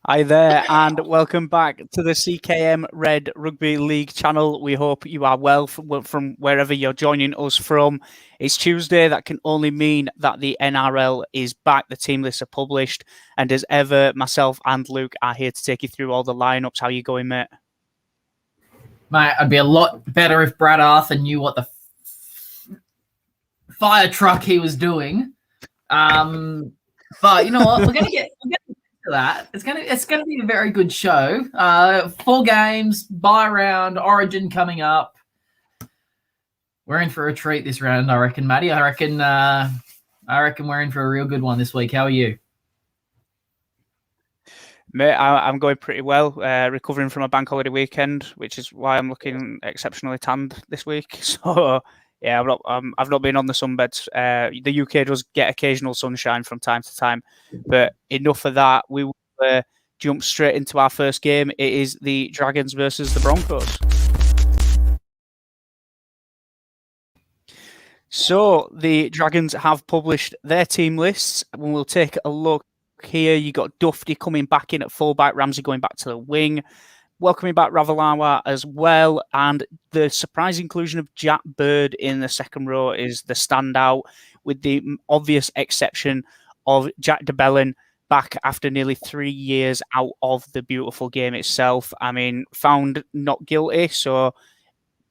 Hi there, and welcome back to the CKM Red Rugby League channel. We hope you are well from wherever you're joining us from. It's Tuesday. That can only mean that the NRL is back. The team lists are published. And as ever, myself and Luke are here to take you through all the lineups. How are you going, mate? Mate, I'd be a lot better if Brad Arthur knew what the fire truck he was doing. But you know what? We're gonna get to that. It's gonna be a very good show. 4 games, bye round, Origin coming up. We're in for a treat this round, I reckon, Matty. I reckon we're in for a real good one this week. How are you? Mate, I'm going pretty well, recovering from a bank holiday weekend, which is why I'm looking exceptionally tanned this week. So, yeah, I've not been on the sunbeds. The UK does get occasional sunshine from time to time, but enough of that. We will jump straight into our first game. It is the Dragons versus the Broncos. So, the Dragons have published their team lists, and we'll take a look. Here you got Dufty coming back in at fullback, Ramsey going back to the wing, welcoming back Ravalawa as well, and the surprise inclusion of Jack Bird in the second row is the standout, with the obvious exception of Jack de Belin back after nearly 3 years out of the beautiful game itself. I mean, found not guilty, so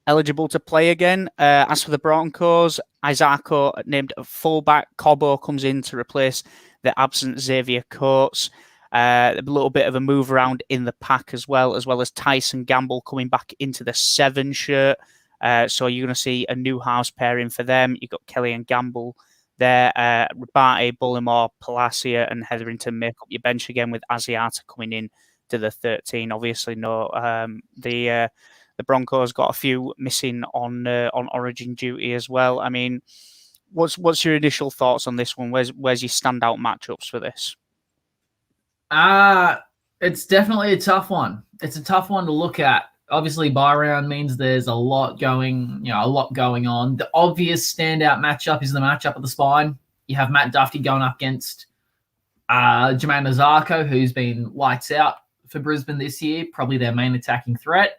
eligible to play again. As for the Broncos, Isako named a fullback, Cobo comes in to replace the absent Xavier Coates. A little bit of a move around in the pack as well as Tyson Gamble coming back into the 7 shirt. So you're going to see a new house pairing for them. You've got Kelly and Gamble there. Rabate, Bullimore, Palacia and Hetherington make up your bench again, with Asiata coming in to the 13. Obviously, no, the Broncos got a few missing on Origin duty as well. I mean, what's your initial thoughts on this one? Where's your standout matchups for this? It's definitely a tough one. It's a tough one to look at. Obviously, bye round means there's a lot going on. The obvious standout matchup is the matchup of the spine. You have Matt Dufty going up against Jermaine Azarko, who's been lights out for Brisbane this year, probably their main attacking threat.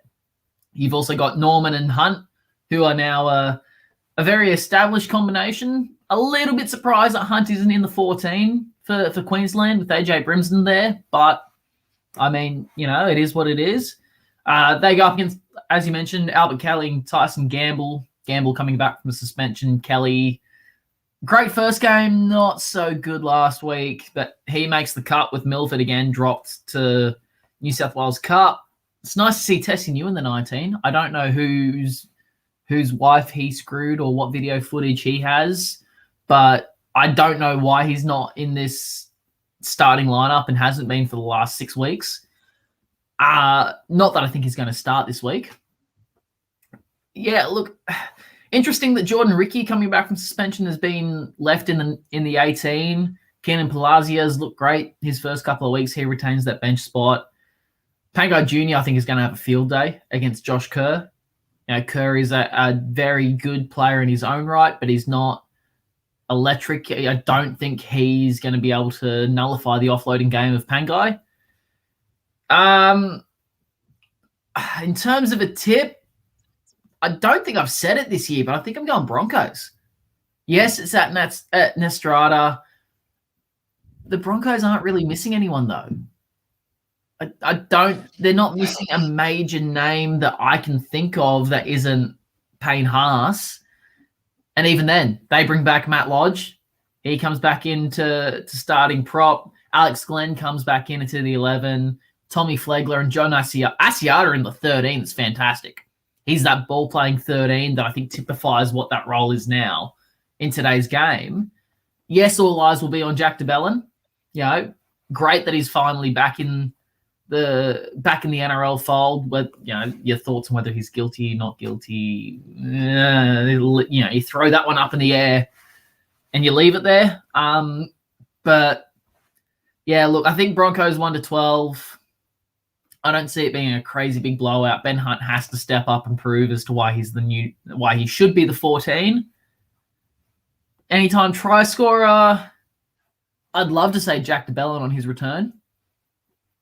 You've also got Norman and Hunt, who are now a very established combination. A little bit surprised that Hunt isn't in the 14 for Queensland with AJ Brimson there. But, I mean, it is what it is. They go up against, as you mentioned, Albert Kelly and Tyson Gamble. Gamble coming back from suspension. Kelly, great first game, not so good last week. But he makes the cut with Milford again, dropped to New South Wales Cup. It's nice to see Tessie New in the 19. I don't know whose wife he screwed or what video footage he has, but I don't know why he's not in this starting lineup and hasn't been for the last 6 weeks. Not that I think he's going to start this week. Yeah, look, interesting that Jordan Ricky coming back from suspension has been left in the 18. Kenan Palacios looked great his first couple of weeks. He retains that bench spot. Pangai Jr., I think, is going to have a field day against Josh Kerr. Kerr is a very good player in his own right, but he's not electric. I don't think he's going to be able to nullify the offloading game of Pangai. In terms of a tip, I don't think I've said it this year, but I think I'm going Broncos. Yes, it's at Nestrada. The Broncos aren't really missing anyone, though. They're not missing a major name that I can think of that isn't Payne Haas. And even then, they bring back Matt Lodge. He comes back into starting prop. Alex Glenn comes back into the 11. Tommy Flegler and John Asiata in the 13 is fantastic. He's that ball-playing 13 that I think typifies what that role is now in today's game. Yes, all eyes will be on Jack de Belin. Great that he's finally back in the NRL fold. But your thoughts on whether he's guilty, not guilty. You throw that one up in the air and you leave it there. But yeah, look, I think Broncos 1-12. I don't see it being a crazy big blowout. Ben Hunt has to step up and prove as to why he should be the 14. Anytime try scorer, I'd love to say Jack de Belin on his return.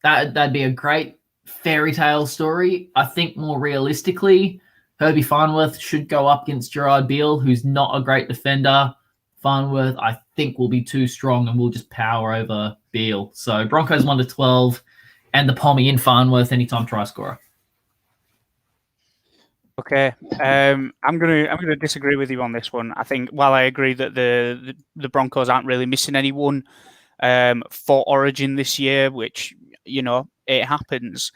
That'd be a great fairy tale story. I think more realistically, Herbie Farnworth should go up against Gerard Beale, who's not a great defender. Farnworth, I think, will be too strong and will just power over Beale. So Broncos 1-12, and the Pommy in Farnworth anytime try scorer. Okay, I'm gonna disagree with you on this one. I think while I agree that the Broncos aren't really missing anyone for Origin this year, which it happens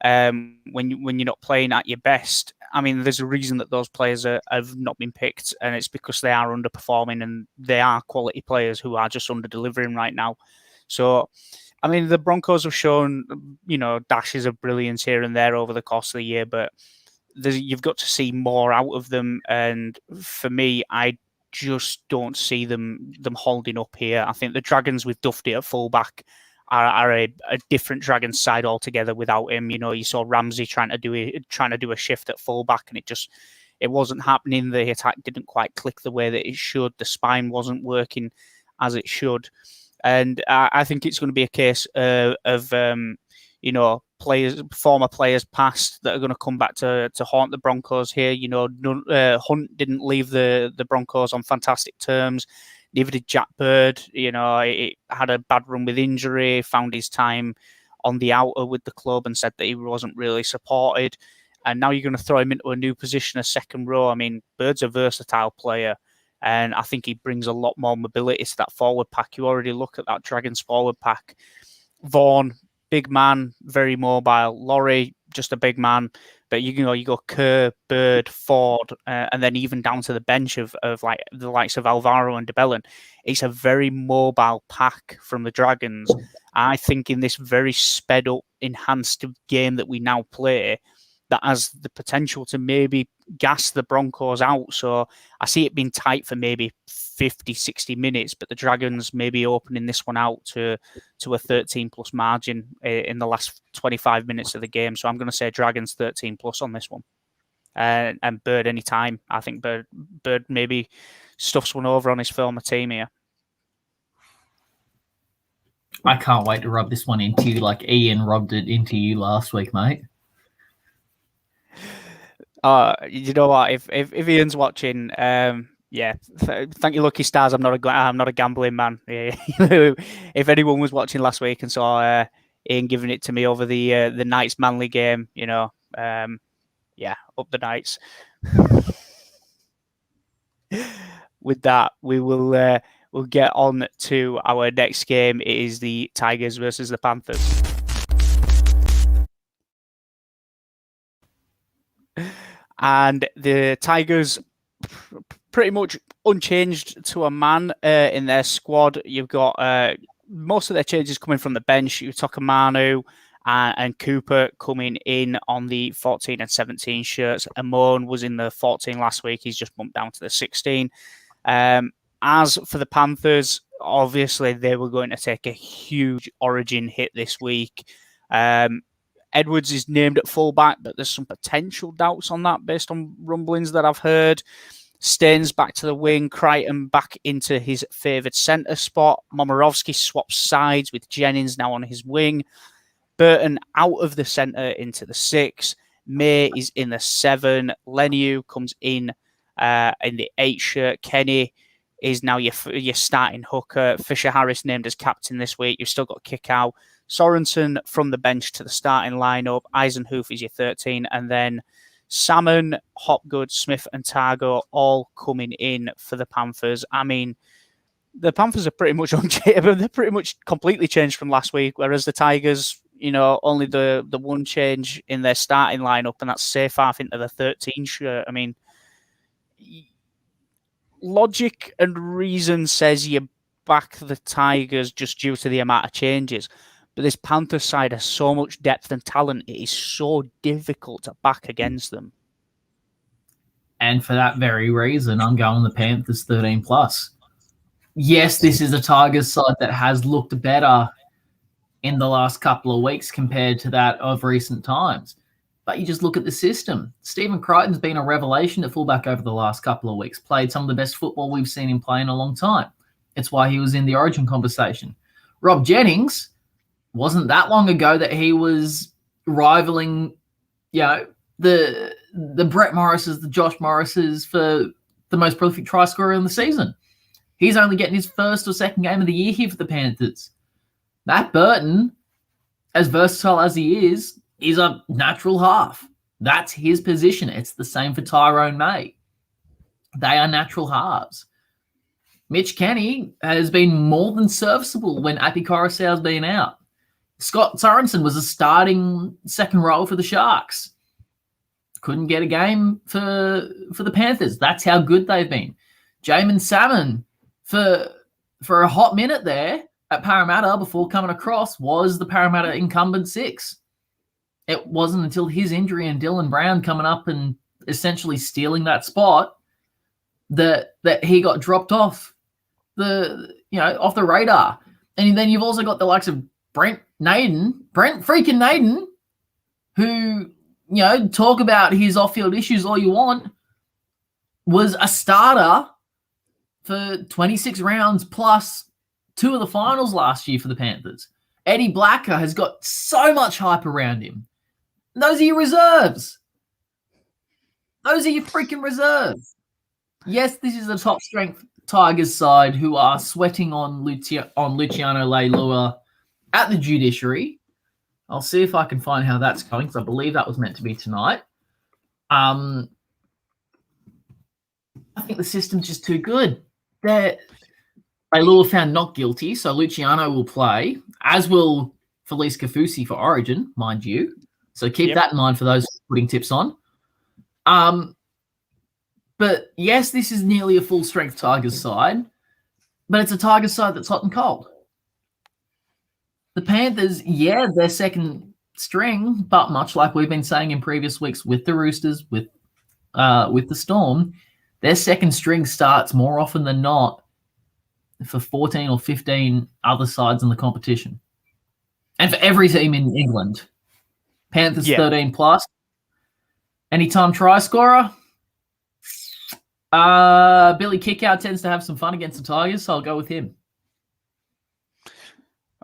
when you're not playing at your best. I mean, there's a reason that those players have not been picked, and it's because they are underperforming and they are quality players who are just under delivering right now. So, I mean, the Broncos have shown dashes of brilliance here and there over the course of the year, but you've got to see more out of them. And for me, I just don't see them holding up here. I think the Dragons with Dufty at fullback are a different Dragons side altogether without him. You saw Ramsey trying to do a shift at fullback, and it wasn't happening. The attack didn't quite click the way that it should. The spine wasn't working as it should, and I think it's going to be a case of former players past that are going to come back to haunt the Broncos here. Hunt didn't leave the Broncos on fantastic terms. Neither did Jack Bird. He had a bad run with injury, found his time on the outer with the club and said that he wasn't really supported. And now you're going to throw him into a new position, a second row. I mean, Bird's a versatile player, and I think he brings a lot more mobility to that forward pack. You already look at that Dragons forward pack. Vaughan, big man, very mobile. Laurie, just a big man. But you go Kerr, Bird, Ford, and then even down to the bench of like the likes of Alvaro and DeBellin. It's a very mobile pack from the Dragons. I think in this very sped up, enhanced game that we now play, that has the potential to maybe gas the Broncos out. So I see it being tight for maybe 50, 60 minutes, but the Dragons maybe opening this one out to a 13 plus margin in the last 25 minutes of the game. So I'm going to say Dragons 13 plus on this one. And Bird anytime. I think Bird maybe stuffs one over on his former team here. I can't wait to rub this one into you like Ian rubbed it into you last week, mate. You know what? If Ian's watching, thank you, lucky stars. I'm not a gambling man. If anyone was watching last week and saw Ian giving it to me over the Knights Manly game, up the Knights. With that, we'll get on to our next game. It is the Tigers versus the Panthers. And the Tigers pretty much unchanged to a man in their squad. You've got most of their changes coming from the bench. You've Tokamanu and Cooper coming in on the 14 and 17 shirts. Amon was in the 14 last week. He's just bumped down to the 16. As for the Panthers, obviously they were going to take a huge Origin hit this week. Edwards is named at fullback, but there's some potential doubts on that based on rumblings that I've heard. Staines back to the wing, Crichton back into his favoured centre spot. Momorovsky swaps sides with Jennings now on his wing. Burton out of the centre into the 6. May is in the 7. Leniu comes in the 8 shirt. Kenny is now your starting hooker. Fisher-Harris named as captain this week. You've still got Kickout. Sorensen from the bench to the starting lineup. Eisenhuth is your 13. And then Salmon, Hopgood, Smith and Targo all coming in for the Panthers. I mean, the Panthers are pretty much they're pretty much completely changed from last week, whereas the Tigers, only the one change in their starting lineup, and that's Seyfarth into the 13 shirt. I mean, logic and reason says you back the Tigers just due to the amount of changes. But this Panthers side has so much depth and talent, it is so difficult to back against them. And for that very reason, I'm going the Panthers 13 plus. Yes, this is a Tigers side that has looked better in the last couple of weeks compared to that of recent times. But you just look at the system. Stephen Crichton's been a revelation at fullback over the last couple of weeks. Played some of the best football we've seen him play in a long time. It's why he was in the Origin conversation. Rob Jennings wasn't that long ago that he was rivaling, the Brett Morrises, the Josh Morrises for the most prolific try scorer in the season. He's only getting his first or second game of the year here for the Panthers. Matt Burton, as versatile as he is a natural half. That's his position. It's the same for Tyrone May. They are natural halves. Mitch Kenny has been more than serviceable when Api Coruscant's been out. Scott Sorensen was a starting second row for the Sharks. Couldn't get a game for the Panthers. That's how good they've been. Jamin Salmon, for a hot minute there at Parramatta before coming across, was the Parramatta incumbent 6. It wasn't until his injury and Dylan Brown coming up and essentially stealing that spot that he got dropped off off the radar. And then you've also got the likes of Brent freaking Naden, who, talk about his off-field issues all you want, was a starter for 26 rounds plus 2 of the finals last year for the Panthers. Eddie Blacker has got so much hype around him. Those are your reserves. Those are your freaking reserves. Yes, this is a top-strength Tigers side who are sweating on Luciano Leilua at the judiciary. I'll see if I can find how that's going, because I believe that was meant to be tonight. I think the system's just too good. Leilua found not guilty, so Luciano will play, as will Felice Kafusi for Origin, mind you. So keep that in mind for those putting tips on. But yes, this is nearly a full-strength Tigers side, but it's a Tigers side that's hot and cold. The Panthers, they're second string, but much like we've been saying in previous weeks with the Roosters, with the Storm, their second string starts more often than not for 14 or 15 other sides in the competition. And for every team in England. Panthers 13 plus. Anytime try scorer. Billy Kickout tends to have some fun against the Tigers, so I'll go with him.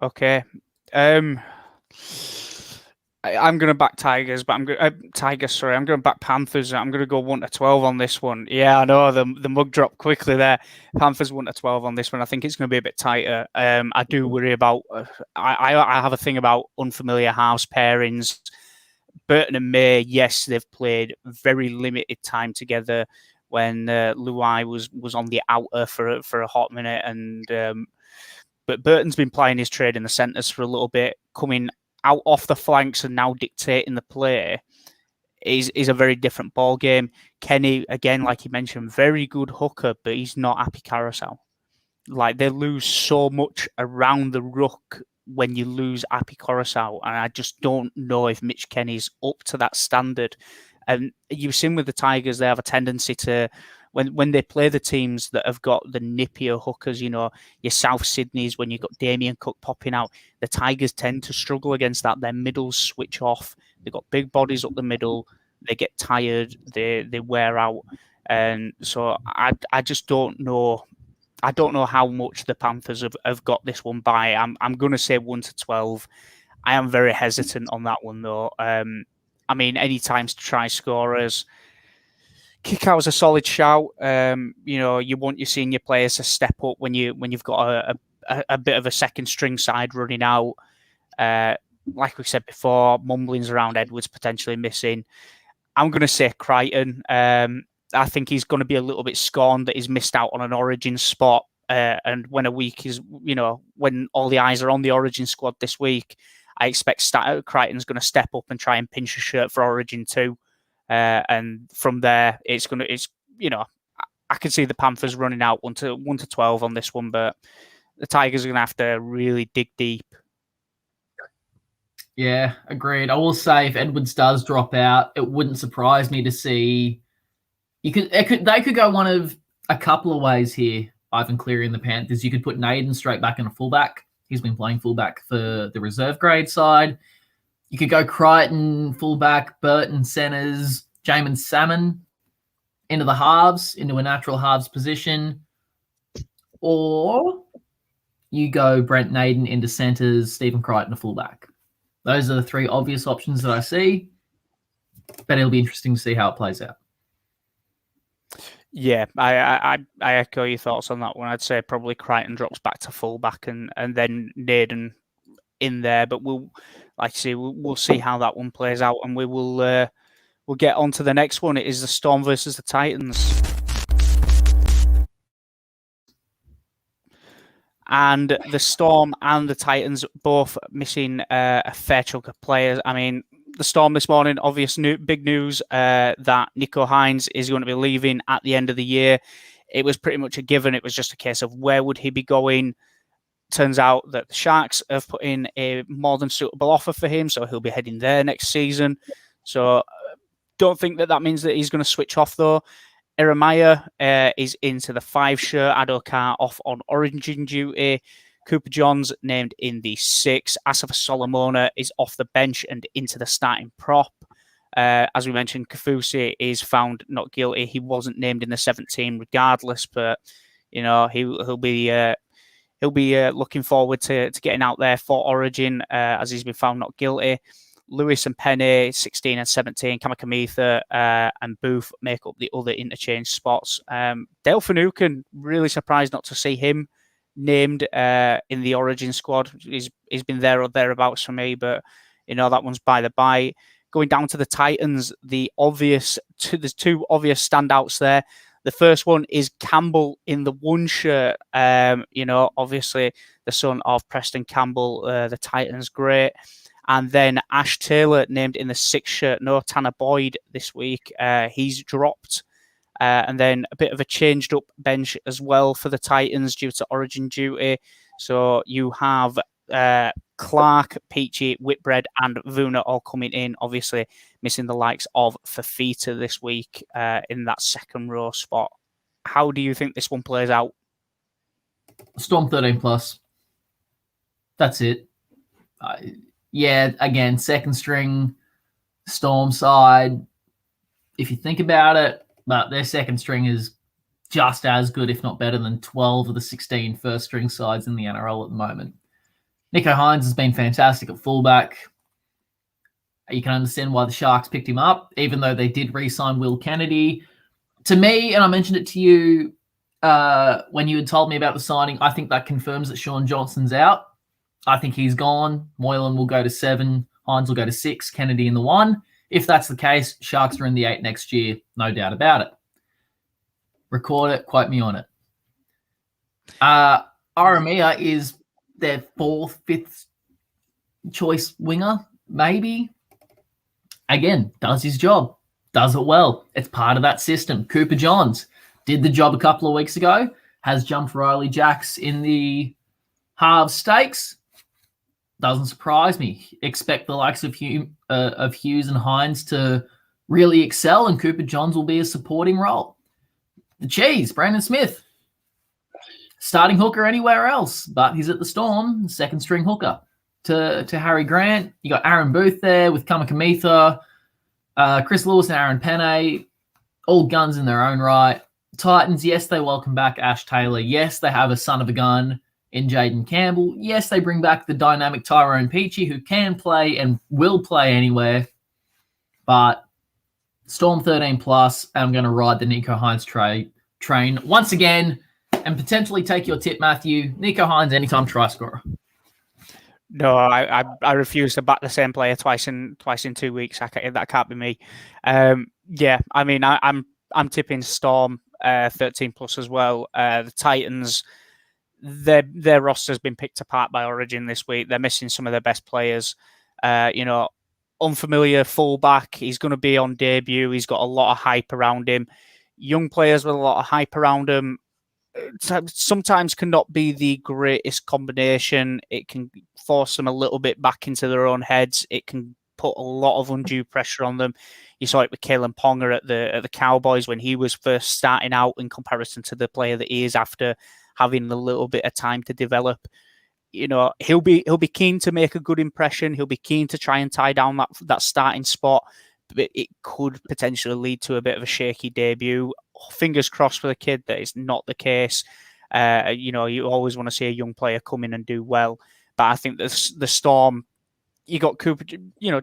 Okay. I'm going to back Tigers, but I'm going to back Panthers. I'm going to go 1-12 on this one. Yeah, I know the mug dropped quickly there. Panthers 1-12 on this one. I think it's going to be a bit tighter. I do worry about. I have a thing about unfamiliar house pairings. Burton and May, yes, they've played very limited time together when Luai was on the outer for a hot minute, and but Burton's been playing his trade in the centres for a little bit, coming out off the flanks and now dictating the play is a very different ball game. Kenny, again, like you mentioned, very good hooker, but he's not Api Carousel. Like, they lose so much around the ruck when you lose Api Carousel, and I just don't know if Mitch Kenny's up to that standard. And you've seen with the Tigers, they have a tendency to, when they play the teams that have got the nippier hookers, your South Sydneys, when you've got Damien Cook popping out, the Tigers tend to struggle against that. Their middles switch off. They've got big bodies up the middle. They get tired. They wear out. And so I just don't know. I don't know how much the Panthers have got this one by. I'm going to say 1-12. I am very hesitant on that one, though. Any times to try scorers. Kick out is a solid shout. You want your senior players to step up when you've got a bit of a second string side running out. Like we said before, mumblings around Edwards potentially missing. I'm going to say Crichton. I think he's going to be a little bit scorned that he's missed out on an Origin spot. And when a week is, when all the eyes are on the Origin squad this week, I expect Crichton's going to step up and try and pinch a shirt for Origin too. And from there, I can see the Panthers running out 1-12 on this one, but the Tigers are going to have to really dig deep. Yeah, agreed. I will say if Edwards does drop out, it wouldn't surprise me to see they could go one of a couple of ways here. Ivan Cleary and the Panthers. You could put Naden straight back in a fullback. He's been playing fullback for the reserve grade side. You could go Crichton, fullback, Burton, centers, Jamin Salmon into the halves, into a natural halves position. Or you go Brent Naden into centres, Stephen Crichton a fullback. Those are the three obvious options that I see, but it'll be interesting to see how it plays out. Yeah, I echo your thoughts on that one. I'd say probably Crichton drops back to fullback and then Naden in there, but we'll see how that one plays out, and we'll get on to the next one. It is the Storm versus the Titans. And the Storm and the Titans both missing a fair chunk of players. I mean, the Storm this morning, big news that Nico Hines is going to be leaving at the end of the year. It was pretty much a given. It was just a case of where would he be going. Turns out that the Sharks have put in a more than suitable offer for him, so he'll be heading there next season. So don't think that means that he's going to switch off, though. Eremaya is into the 5 shirt. Adokar off on origin duty. Cooper Johns named in the 6. Asafa Solomona is off the bench and into the starting prop. As we mentioned, Kafusi is found not guilty. He wasn't named in the 17 regardless, but he'll be looking forward to getting out there for Origin as he's been found not guilty. Lewis and Penny, 16 and 17, Kamakamitha and Booth make up the other interchange spots. Dale Finucane, really surprised not to see him named in the Origin squad. He's been there or thereabouts for me, but that one's by the by. Going down to the Titans, there's two obvious standouts there. The first one is Campbell in the 1 shirt. Obviously the son of Preston Campbell, the Titans great. And then Ash Taylor named in the 6 shirt. No Tanner Boyd this week. He's dropped. And then a bit of a changed up bench as well for the Titans due to origin duty. So you have Clark, Peachy, Whitbread and Vuna all coming in. Obviously missing the likes of Fafita this week in that second row spot. How do you think this one plays out? Storm 13+. That's it. Again, second string Storm side. If you think about it, but their second string is just as good, if not better, than 12 of the 16 first string sides in the NRL at the moment. Nico Hines has been fantastic at fullback. You can understand why the Sharks picked him up, even though they did re-sign Will Kennedy. To me, and I mentioned it to you when you had told me about the signing, I think that confirms that Sean Johnson's out. I think he's gone. Moylan will go to 7. Hines will go to 6. Kennedy in the 1. If that's the case, Sharks are in the 8 next year. No doubt about it. Record it. Quote me on it. Aramia is their 4th, 5th choice winger, maybe. Again, does his job. Does it well. It's part of that system. Cooper Johns did the job a couple of weeks ago. Has jumped Riley Jacks in the halves stakes. Doesn't surprise me. Expect the likes of Hughes and Hines to really excel, and Cooper Johns will be a supporting role. The Cheese, Brandon Smith, starting hooker anywhere else, but he's at the Storm, second string hooker to Harry Grant. You got Aaron Booth there with Kamakamitha, Chris Lewis and Aaron Penne, all guns in their own right. Titans, yes, they welcome back Ash Taylor. Yes, they have a son of a gun in Jaden Campbell. Yes, they bring back the dynamic Tyrone Peachy, who can play and will play anywhere. But Storm 13+, and I'm going to ride the Nico Hines train once again and potentially take your tip, Matthew. Nico Hines, anytime try scorer. No, I refuse to back the same player twice in 2 weeks. That can't be me. I mean, I'm tipping Storm 13+ as well. The Titans, their roster's been picked apart by Origin this week. They're missing some of their best players. Unfamiliar fullback. He's going to be on debut. He's got a lot of hype around him. Young players with a lot of hype around him sometimes cannot be the greatest combination. It can force them a little bit back into their own heads. It can put a lot of undue pressure on them. You saw it with Kalen Ponga at the Cowboys when he was first starting out in comparison to the player that he is after having a little bit of time to develop. He'll be keen to make a good impression. He'll be keen to try and tie down that starting spot, but it could potentially lead to a bit of a shaky debut. Fingers crossed for the kid that it's not the case. You always want to see a young player come in and do well. But I think the Storm, you got Cooper,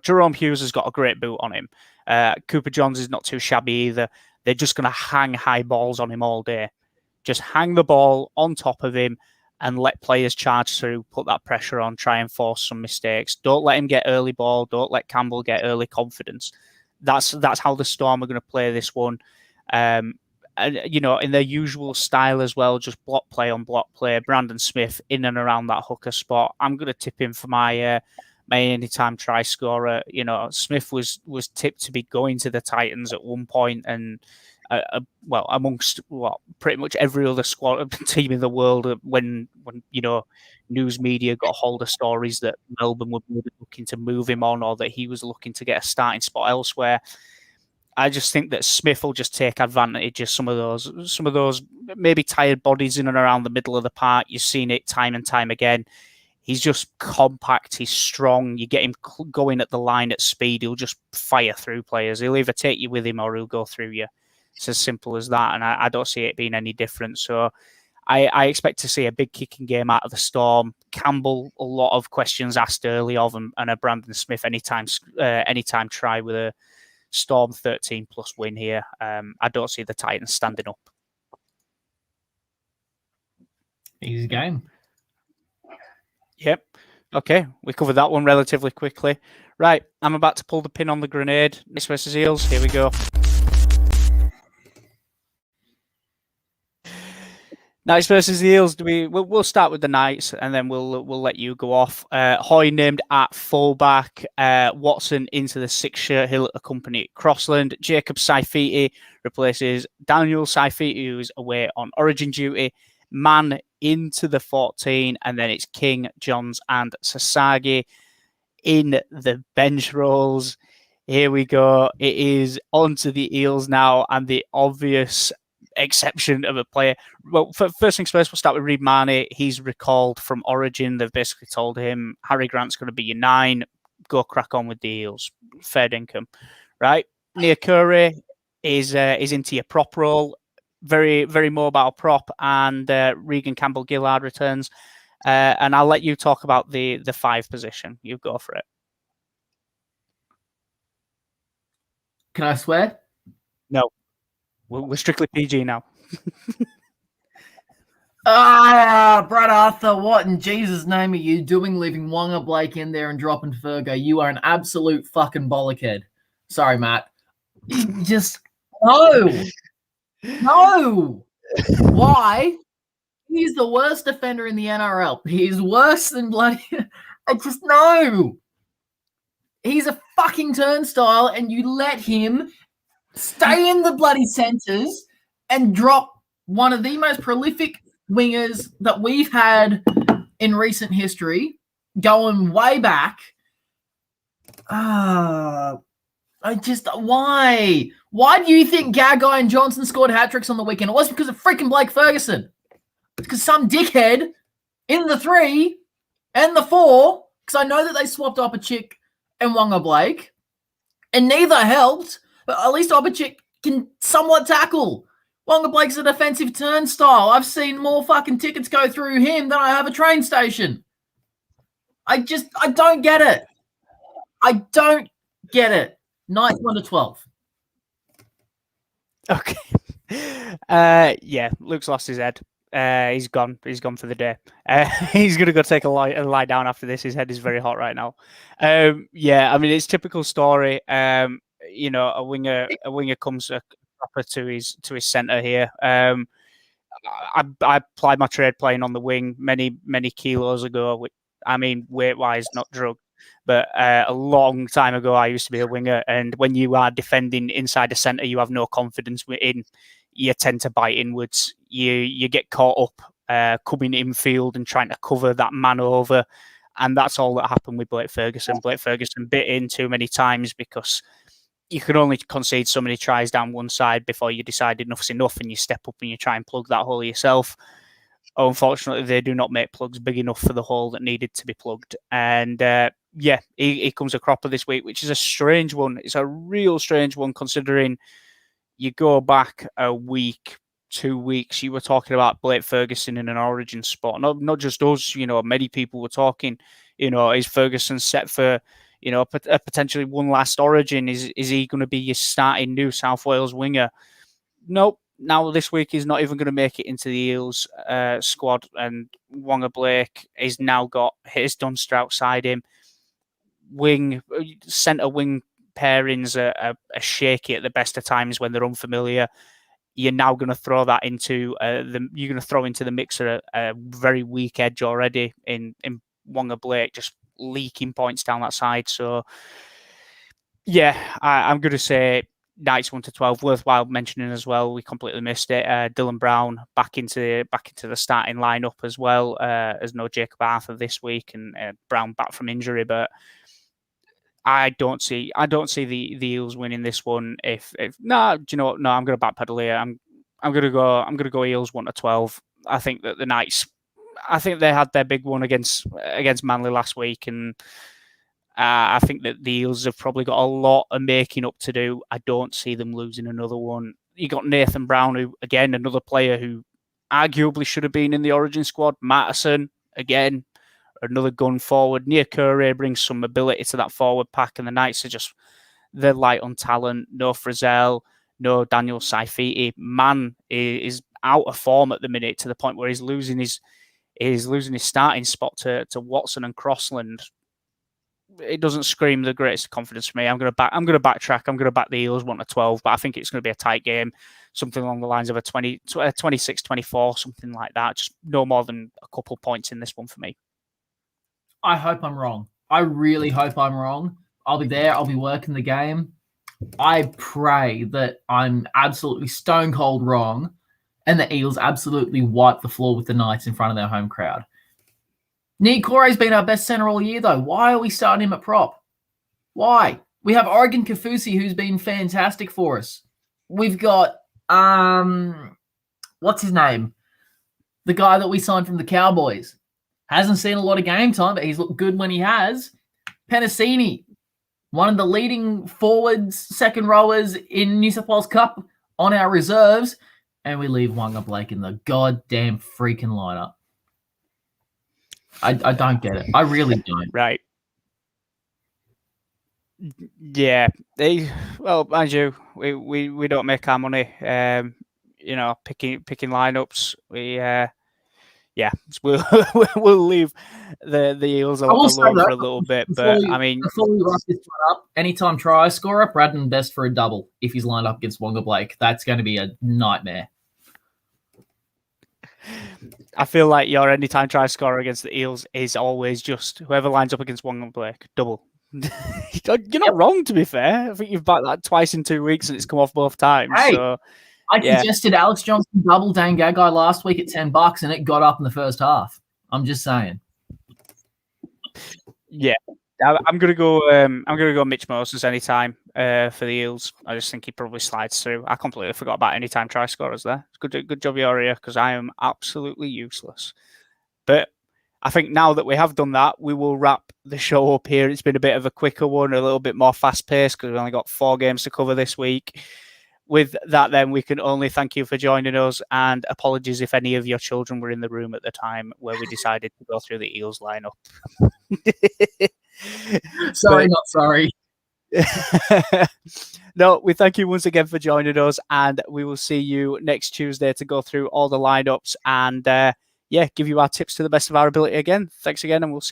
Jerome Hughes has got a great boot on him. Cooper Johns is not too shabby either. They're just going to hang high balls on him all day. Just hang the ball on top of him and let players charge through, put that pressure on, try and force some mistakes. Don't let him get early ball. Don't let Campbell get early confidence. That's how the Storm are going to play this one. And, in their usual style as well, just block play on block play. Brandon Smith in and around that hooker spot. I'm going to tip him for my anytime try scorer. Smith was tipped to be going to the Titans at one point, and amongst pretty much every other squad team in the world, when news media got hold of stories that Melbourne were looking to move him on, or that he was looking to get a starting spot elsewhere. I just think that Smith will just take advantage of some of those maybe tired bodies in and around the middle of the park. You've seen it time and time again. He's just compact. He's strong. You get him going at the line at speed, he'll just fire through players. He'll either take you with him or he'll go through you. It's as simple as that, and I don't see it being any different. So I expect to see a big kicking game out of the Storm. Campbell, a lot of questions asked early of him, and a Brandon Smith anytime try with a Storm 13+ win here. I don't see the Titans standing up. Easy game. Yep. Okay, we covered that one relatively quickly. Right, I'm about to pull the pin on the grenade. Knights versus Eels. Here we go. Knights versus the Eels. We'll start with the Knights, and then we'll let you go off. Hoy named at fullback. Watson into the 6 shirt. He'll accompany Crossland. Jacob Saifiti replaces Daniel Saifiti, who's away on Origin duty. Mann into the 14, and then it's King, Johns, and Sasagi in the bench roles. Here we go. It is on to the Eels now, and the obvious exception of a player. Well, first things first, we'll start with Reid Marnie. He's recalled from Origin. They've basically told him, Harry Grant's going to be your 9. Go crack on with the Eels. Fair income, right? Nia Curry is into your prop role. Very, very mobile prop, and Regan Campbell-Gillard returns. And I'll let you talk about the 5 position. You go for it. Can I swear? No. We're strictly PG now. Brad Arthur, what in Jesus' name are you doing leaving Wonga Blake in there and dropping Fergo? You are an absolute fucking bollockhead. Sorry, Matt. Just, no. No. Why? He's the worst defender in the NRL. He's worse than bloody... I just, no. He's a fucking turnstile, and you let him stay in the bloody centres and drop one of the most prolific wingers that we've had in recent history, going way back. Why? Why do you think Gagai and Johnson scored hat-tricks on the weekend? It wasn't because of freaking Blake Ferguson. It's because some dickhead in the 3 and the 4, because I know that they swapped Opachik and Wonga Blake, and neither helped. But at least Opachik can somewhat tackle. Wonga Blake's a defensive turnstile. I've seen more fucking tickets go through him than I have a train station. I don't get it. I don't get it. Knights 1-12. Okay. Yeah, Luke's lost his head. He's gone. He's gone for the day. He's going to go take a lie down after this. His head is very hot right now. Yeah, I mean, it's typical story. A winger comes proper to his centre here. I applied my trade playing on the wing many kilos ago. I mean, weight wise, not drugged, but a long time ago, I used to be a winger. And when you are defending inside the centre, you have no confidence in. You tend to bite inwards. You get caught up coming infield and trying to cover that man over. And that's all that happened with Blake Ferguson. Blake Ferguson bit in too many times because you can only concede so many tries down one side before you decide enough's enough and you step up and you try and plug that hole yourself. Unfortunately, they do not make plugs big enough for the hole that needed to be plugged. And he comes a cropper this week, which is a strange one. It's a real strange one considering you go back a week, 2 weeks, you were talking about Blake Ferguson in an Origin spot. Not just us, many people were talking, is Ferguson set for, a potentially one last Origin? Is he going to be your starting New South Wales winger? Nope. Now this week he's not even going to make it into the Eels squad, and Wonga Blake has now got his Dunster outside him. Centre wing pairings are shaky at the best of times when they're unfamiliar. You're now going to throw that into the mixer a very weak edge already in Wonga Blake, just leaking points down that side. So yeah, I'm going to say Knights 1-12. Worthwhile mentioning as well, we completely missed it. Dylan Brown back into the starting lineup as well. As no Jacob Arthur this week, and Brown back from injury, but I don't see the Eels winning this one. If no, do you know what? No, I'm going to backpedal here. I'm going to go Eels 1-12. I think that the Knights, I think they had their big one against Manly last week, and I think that the Eels have probably got a lot of making up to do. I don't see them losing another one. You got Nathan Brown, who, again, another player who arguably should have been in the Origin squad. Matterson, again, another gun forward. Nia Curry brings some ability to that forward pack, and the Knights are they're light on talent. No Frizzell, no Daniel Saifiti. Man is out of form at the minute, to the point where he's losing his starting spot to Watson and Crossland. It doesn't scream the greatest confidence for me. I'm going to backtrack. I'm going to back the Eels 1-12, but I think it's going to be a tight game, something along the lines of a 26-24, something like that. Just no more than a couple points in this one for me. I hope I'm wrong. I really hope I'm wrong. I'll be there. I'll be working the game. I pray that I'm absolutely stone cold wrong and the Eels absolutely wipe the floor with the Knights in front of their home crowd. Nick Corey's been our best centre all year, though. Why are we starting him at prop? Why? We have Oregon Kafusi, who's been fantastic for us. We've got, what's his name? The guy that we signed from the Cowboys. Hasn't seen a lot of game time, but he's looked good when he has. Penasini, one of the leading forwards, second rowers in New South Wales Cup on our reserves. And we leave Wonga Blake in the goddamn freaking lineup. I don't get it. I really don't. Right. Yeah. Mind you, we don't make our money, picking lineups. We'll leave the Eels alone for a little bit. But I mean, before we wrap this one up, anytime try scorer, Braddon best for a double if he's lined up against Wonga Blake. That's going to be a nightmare. I feel like your anytime try scorer against the Eels is always just whoever lines up against Wonga Blake, double. You're not wrong, to be fair. I think you've backed that twice in 2 weeks and it's come off both times. Hey, so, I suggested Alex Johnson double Dan Gagai last week at $10 and it got up in the first half. I'm just saying. Yeah. I'm gonna go Mitch Moses anytime for the Eels. I just think he probably slides through. I completely forgot about anytime try scorers there. Good job you're here, because I am absolutely useless. But I think now that we have done that, we will wrap the show up here. It's been a bit of a quicker one, a little bit more fast paced, because we've only got 4 games to cover this week. With that, then, we can only thank you for joining us, and apologies if any of your children were in the room at the time where we decided to go through the Eels lineup. Not sorry. No, we thank you once again for joining us, and we will see you next Tuesday to go through all the lineups and give you our tips to the best of our ability again. Thanks again, and we'll see